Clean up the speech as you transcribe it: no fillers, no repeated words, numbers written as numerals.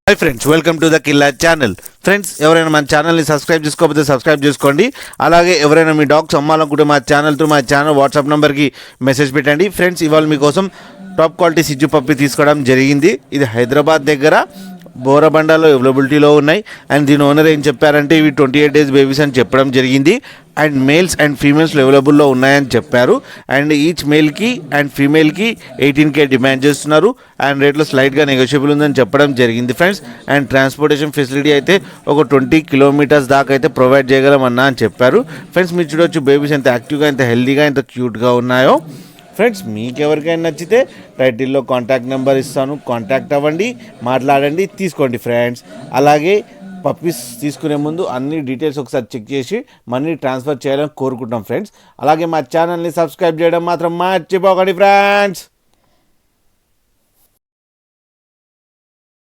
Hi friends, welcome to the Killa channel. Friends, ఎవరైనా మన ఛానల్ని సబ్స్క్రైబ్ చేసుకోకపోతే సబ్స్క్రైబ్ చేసుకోండి. అలాగే ఎవరైనా మీ డాగ్స్ అమ్మాలనుకుంటే మా ఛానల్ వాట్సాప్ నెంబర్కి మెసేజ్ పెట్టండి. ఫ్రెండ్స్, ఇవాళ మీకోసం టాప్ క్వాలిటీ సిజ్జు పప్పి తీసుకోవడం జరిగింది. ఇది హైదరాబాద్ దగ్గర బోరబండలో అవైలబిలిటీలో ఉన్నాయి. అండ్ దీని ఓనర్ ఏం చెప్పారంటే ఇవి 28 days బేబీస్ అని చెప్పడం జరిగింది. అండ్ మేల్స్ అండ్ ఫీమేల్స్ అవైలబుల్లో ఉన్నాయని చెప్పారు. అండ్ ఈచ్ మేల్కి అండ్ ఫీమేల్కి 18K డిమాండ్ చేస్తున్నారు. అండ్ రేట్లో స్లైట్గా నెగోషియబుల్ ఉందని చెప్పడం జరిగింది ఫ్రెండ్స్. అండ్ ట్రాన్స్పోర్టేషన్ ఫెసిలిటీ అయితే ఒక 20 kilometers దాకా అయితే ప్రొవైడ్ చేయగలమన్నా అని చెప్పారు. ఫ్రెండ్స్, మీరు చూడొచ్చు బేబీస్ ఎంత యాక్టివ్గా, ఎంత హెల్దీగా, ఎంత క్యూట్గా ఉన్నాయో. ఫ్రెండ్స్, మీకు ఎవరికైనా నచ్చితే టైటిల్లో కాంటాక్ట్ నెంబర్ ఇస్తాను, కాంటాక్ట్ అవ్వండి, మాట్లాడండి, తీసుకోండి ఫ్రెండ్స్. అలాగే పప్పీస్ తీసుకునే ముందు అన్ని డీటెయిల్స్ ఒకసారి చెక్ చేసి మనీ ట్రాన్స్ఫర్ చేయాలని కోరుకుంటాం ఫ్రెండ్స్. అలాగే మా ఛానల్ని సబ్స్క్రైబ్ చేయడం మాత్రం మర్చిపోకండి ఫ్రెండ్స్.